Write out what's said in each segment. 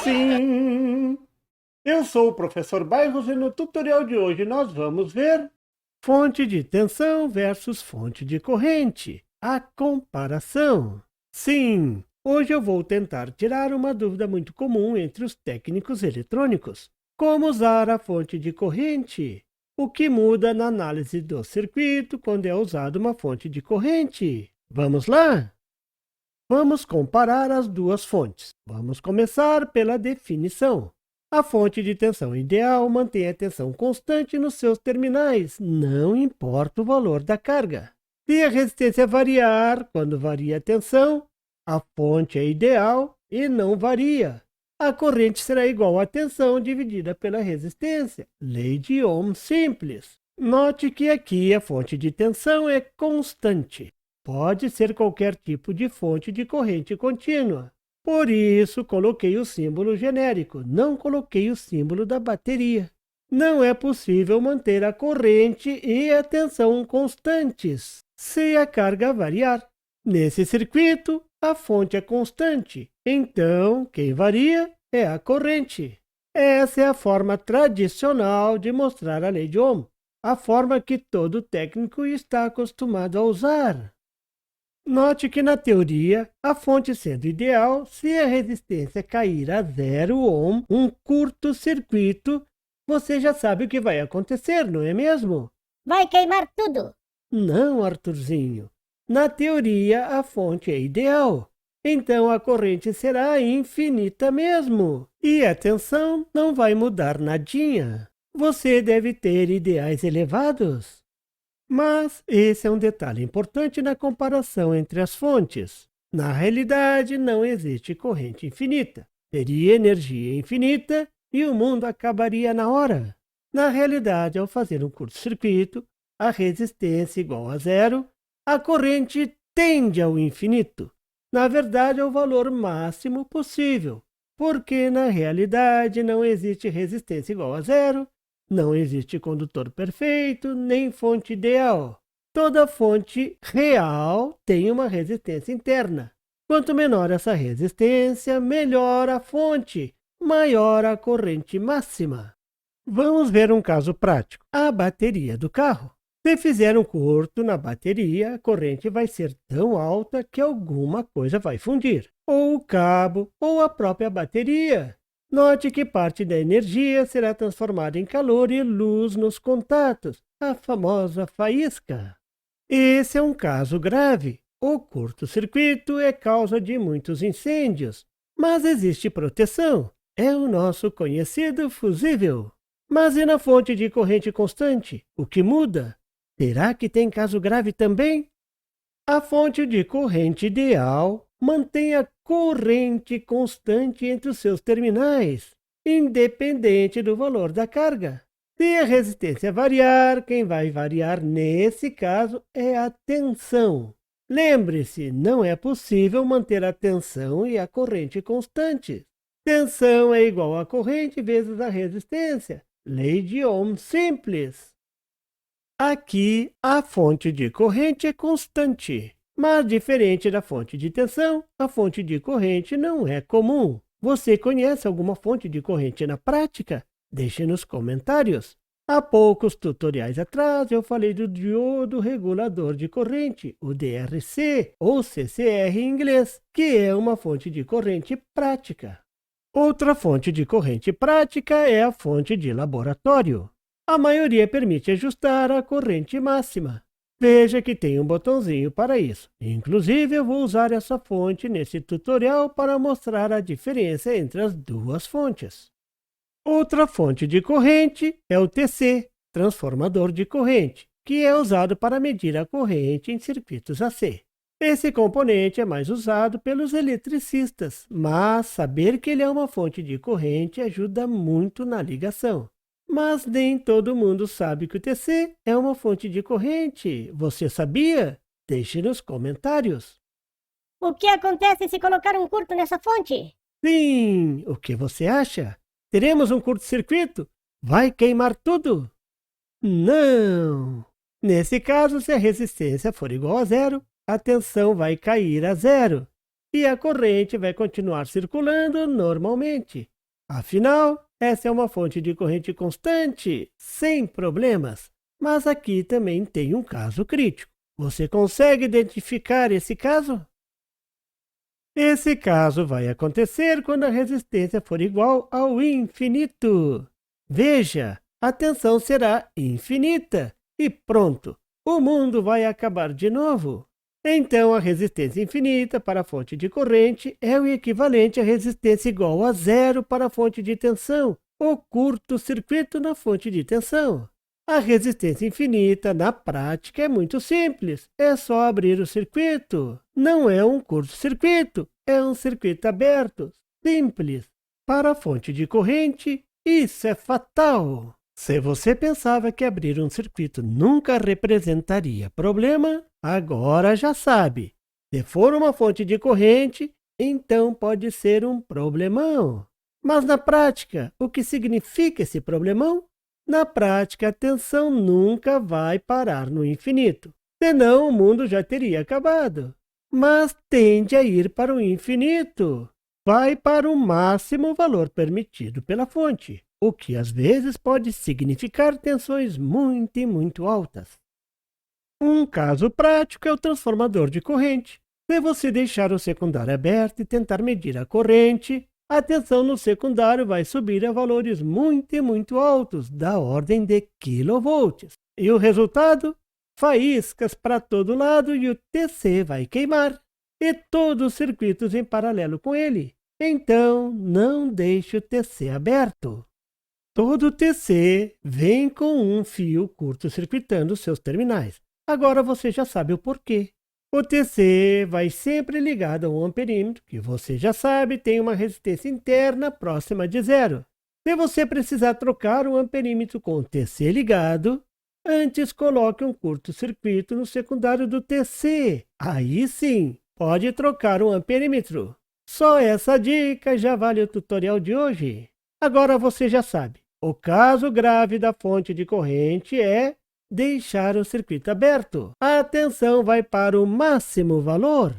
Sim! Eu sou o professor Bairros e no tutorial de hoje nós vamos ver fonte de tensão versus fonte de corrente, a comparação. Sim, hoje eu vou tentar tirar uma dúvida muito comum entre os técnicos eletrônicos. Como usar a fonte de corrente? O que muda na análise do circuito quando é usada uma fonte de corrente? Vamos lá? Vamos comparar as duas fontes. Vamos começar pela definição. A fonte de tensão ideal mantém a tensão constante nos seus terminais, não importa o valor da carga. Se a resistência variar quando varia a tensão, a fonte é ideal e não varia. A corrente será igual à tensão dividida pela resistência. Lei de Ohm simples. Note que aqui a fonte de tensão é constante. Pode ser qualquer tipo de fonte de corrente contínua. Por isso, coloquei o símbolo genérico, não coloquei o símbolo da bateria. Não é possível manter a corrente e a tensão constantes se a carga variar. Nesse circuito, a fonte é constante, então quem varia é a corrente. Essa é a forma tradicional de mostrar a lei de Ohm, a forma que todo técnico está acostumado a usar. Note que na teoria, a fonte sendo ideal, se a resistência cair a 0 ohm, um curto-circuito, você já sabe o que vai acontecer, não é mesmo? Vai queimar tudo! Não, Arthurzinho. Na teoria, a fonte é ideal. Então a corrente será infinita mesmo. E a tensão não vai mudar nadinha. Você deve ter ideais elevados. Mas esse é um detalhe importante na comparação entre as fontes. Na realidade, não existe corrente infinita. Teria energia infinita e o mundo acabaria na hora. Na realidade, ao fazer um curto-circuito, a resistência igual a 0, a corrente tende ao infinito. Na verdade, ao valor máximo possível, porque na realidade não existe resistência igual a 0, não existe condutor perfeito, nem fonte ideal. Toda fonte real tem uma resistência interna. Quanto menor essa resistência, melhor a fonte, maior a corrente máxima. Vamos ver um caso prático. A bateria do carro. Se fizer um curto na bateria, a corrente vai ser tão alta que alguma coisa vai fundir. Ou o cabo, ou a própria bateria. Note que parte da energia será transformada em calor e luz nos contatos, a famosa faísca. Esse é um caso grave. O curto-circuito é causa de muitos incêndios, mas existe proteção. É o nosso conhecido fusível. Mas e na fonte de corrente constante? O que muda? Será que tem caso grave também? A fonte de corrente ideal mantém a corrente constante entre os seus terminais, independente do valor da carga. Se a resistência variar, quem vai variar nesse caso é a tensão. Lembre-se, não é possível manter a tensão e a corrente constantes. Tensão é igual a corrente vezes a resistência. Lei de Ohm simples. Aqui, a fonte de corrente é constante. Mas, diferente da fonte de tensão, a fonte de corrente não é comum. Você conhece alguma fonte de corrente na prática? Deixe nos comentários. Há poucos tutoriais atrás eu falei do diodo regulador de corrente, o DRC, ou CCR em inglês, que é uma fonte de corrente prática. Outra fonte de corrente prática é a fonte de laboratório. A maioria permite ajustar a corrente máxima. Veja que tem um botãozinho para isso. Inclusive, eu vou usar essa fonte nesse tutorial para mostrar a diferença entre as duas fontes. Outra fonte de corrente é o TC, transformador de corrente, que é usado para medir a corrente em circuitos AC. Esse componente é mais usado pelos eletricistas, mas saber que ele é uma fonte de corrente ajuda muito na ligação. Mas nem todo mundo sabe que o TC é uma fonte de corrente. Você sabia? Deixe nos comentários. O que acontece se colocar um curto nessa fonte? Sim, o que você acha? Teremos um curto-circuito? Vai queimar tudo? Não! Nesse caso, se a resistência for igual a 0, a tensão vai cair a 0 e a corrente vai continuar circulando normalmente. Afinal, essa é uma fonte de corrente constante, sem problemas. Mas aqui também tem um caso crítico. Você consegue identificar esse caso? Esse caso vai acontecer quando a resistência for igual ao infinito. Veja, a tensão será infinita e pronto, o mundo vai acabar de novo. Então, a resistência infinita para a fonte de corrente é o equivalente à resistência igual a zero para a fonte de tensão, o curto-circuito na fonte de tensão. A resistência infinita, na prática, é muito simples. É só abrir o circuito. Não é um curto-circuito, é um circuito aberto. Simples. Para a fonte de corrente, isso é fatal. Se você pensava que abrir um circuito nunca representaria problema, agora já sabe. Se for uma fonte de corrente, então pode ser um problemão. Mas na prática, o que significa esse problemão? Na prática, a tensão nunca vai parar no infinito, senão o mundo já teria acabado. Mas tende a ir para o infinito. Vai para o máximo valor permitido pela fonte, o que às vezes pode significar tensões muito altas. Um caso prático é o transformador de corrente. Se você deixar o secundário aberto e tentar medir a corrente, a tensão no secundário vai subir a valores muito altos, da ordem de quilovolts. E o resultado? Faíscas para todo lado e o TC vai queimar. E todos os circuitos em paralelo com ele. Então, não deixe o TC aberto. Todo TC vem com um fio curto-circuitando seus terminais. Agora você já sabe o porquê. O TC vai sempre ligado a um amperímetro, que você já sabe tem uma resistência interna próxima de zero. Se você precisar trocar o amperímetro com o TC ligado, antes coloque um curto-circuito no secundário do TC. Aí sim, pode trocar o amperímetro. Só essa dica já vale o tutorial de hoje. Agora você já sabe. O caso grave da fonte de corrente é deixar o circuito aberto. A tensão vai para o máximo valor.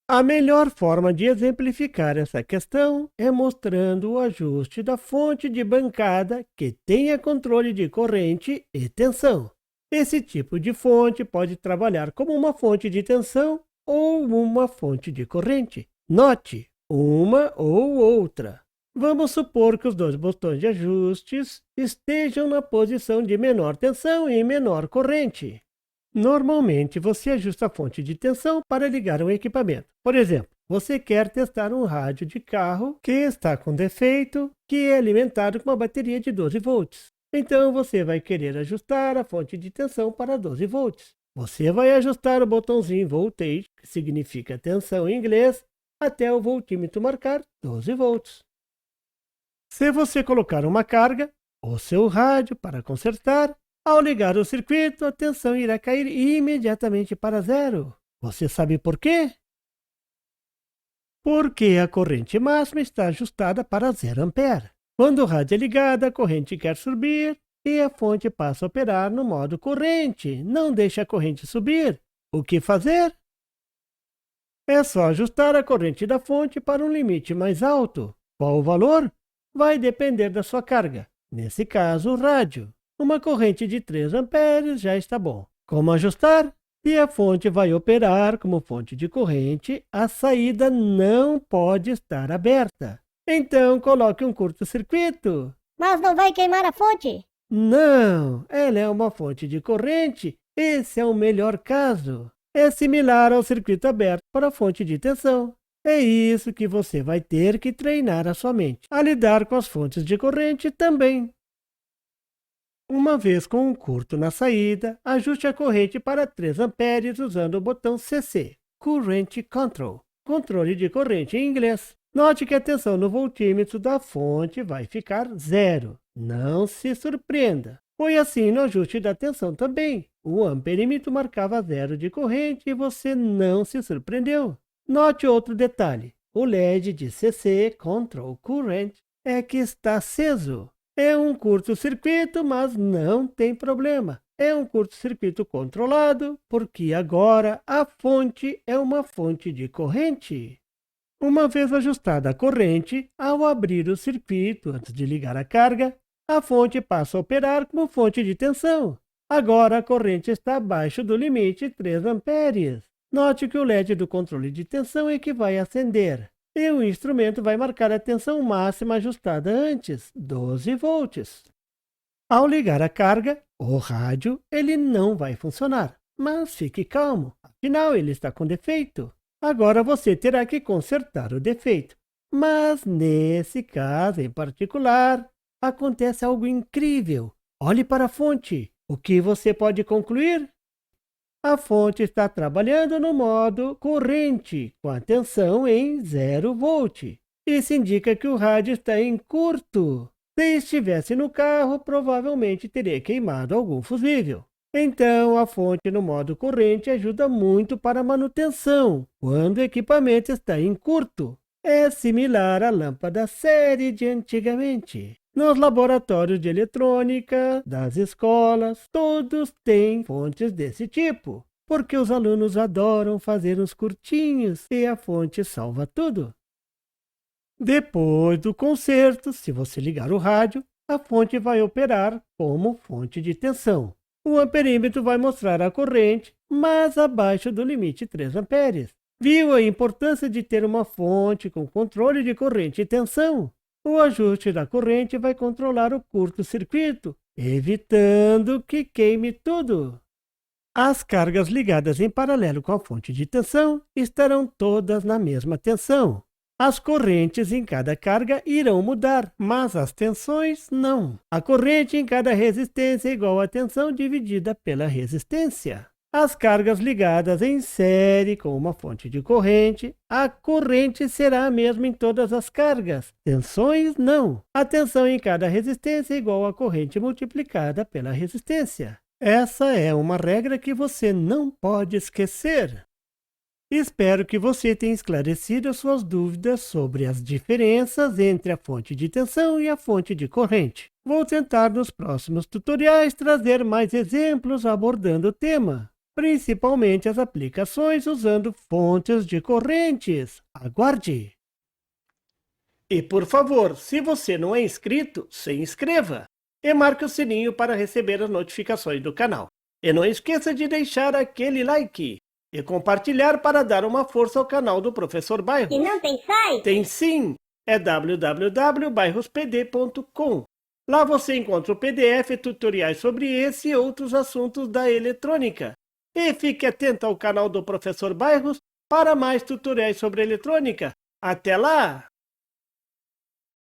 A melhor forma de exemplificar essa questão é mostrando o ajuste da fonte de bancada que tenha controle de corrente e tensão. Esse tipo de fonte pode trabalhar como uma fonte de tensão ou uma fonte de corrente. Note, uma ou outra. Vamos supor que os dois botões de ajustes estejam na posição de menor tensão e menor corrente. Normalmente, você ajusta a fonte de tensão para ligar um equipamento. Por exemplo, você quer testar um rádio de carro que está com defeito, que é alimentado com uma bateria de 12 volts. Então, você vai querer ajustar a fonte de tensão para 12 volts. Você vai ajustar o botãozinho voltage, que significa tensão em inglês, até o voltímetro marcar 12 volts. Se você colocar uma carga, o seu rádio para consertar, ao ligar o circuito, a tensão irá cair imediatamente para zero. Você sabe por quê? Porque a corrente máxima está ajustada para 0 ampere. Quando o rádio é ligado, a corrente quer subir e a fonte passa a operar no modo corrente. Não deixa a corrente subir. O que fazer? É só ajustar a corrente da fonte para um limite mais alto. Qual o valor? Vai depender da sua carga. Nesse caso, o rádio. Uma corrente de 3 amperes já está bom. Como ajustar? Se a fonte vai operar como fonte de corrente, a saída não pode estar aberta. Então, coloque um curto-circuito. Mas não vai queimar a fonte? Não, ela é uma fonte de corrente. Esse é o melhor caso. É similar ao circuito aberto para a fonte de tensão. É isso que você vai ter que treinar a sua mente, a lidar com as fontes de corrente também. Uma vez com um curto na saída, ajuste a corrente para 3 amperes usando o botão CC, Current Control, controle de corrente em inglês. Note que a tensão no voltímetro da fonte vai ficar zero. Não se surpreenda. Foi assim no ajuste da tensão também. O amperímetro marcava zero de corrente e você não se surpreendeu. Note outro detalhe. O LED de CC, Control Current, é que está aceso. É um curto-circuito, mas não tem problema. É um curto-circuito controlado, porque agora a fonte é uma fonte de corrente. Uma vez ajustada a corrente, ao abrir o circuito antes de ligar a carga, a fonte passa a operar como fonte de tensão. Agora a corrente está abaixo do limite 3 amperes. Note que o LED do controle de tensão é que vai acender, e o instrumento vai marcar a tensão máxima ajustada antes, 12 volts. Ao ligar a carga, o rádio ele não vai funcionar, mas fique calmo, afinal ele está com defeito. Agora você terá que consertar o defeito. Mas nesse caso em particular, acontece algo incrível. Olhe para a fonte. O que você pode concluir? A fonte está trabalhando no modo corrente, com a tensão em 0 volt. Isso indica que o rádio está em curto. Se estivesse no carro, provavelmente teria queimado algum fusível. Então, a fonte no modo corrente ajuda muito para a manutenção, quando o equipamento está em curto. É similar à lâmpada série de antigamente. Nos laboratórios de eletrônica, das escolas, todos têm fontes desse tipo, porque os alunos adoram fazer uns curtinhos e a fonte salva tudo. Depois do conserto, se você ligar o rádio, a fonte vai operar como fonte de tensão. O amperímetro vai mostrar a corrente, mas abaixo do limite 3 amperes. Viu a importância de ter uma fonte com controle de corrente e tensão? O ajuste da corrente vai controlar o curto-circuito, evitando que queime tudo. As cargas ligadas em paralelo com a fonte de tensão estarão todas na mesma tensão. As correntes em cada carga irão mudar, mas as tensões não. A corrente em cada resistência é igual à tensão dividida pela resistência. As cargas ligadas em série com uma fonte de corrente, a corrente será a mesma em todas as cargas. Tensões não. A tensão em cada resistência é igual à corrente multiplicada pela resistência. Essa é uma regra que você não pode esquecer. Espero que você tenha esclarecido as suas dúvidas sobre as diferenças entre a fonte de tensão e a fonte de corrente. Vou tentar nos próximos tutoriais trazer mais exemplos abordando o tema, principalmente as aplicações usando fontes de correntes. Aguarde! E por favor, se você não é inscrito, se inscreva e marque o sininho para receber as notificações do canal. E não esqueça de deixar aquele like e compartilhar para dar uma força ao canal do Professor Bairros. E não tem site? Tem sim! É www.bairrospd.com. Lá você encontra o PDF e tutoriais sobre esse e outros assuntos da eletrônica. E fique atento ao canal do Professor Bairros para mais tutoriais sobre eletrônica. Até lá!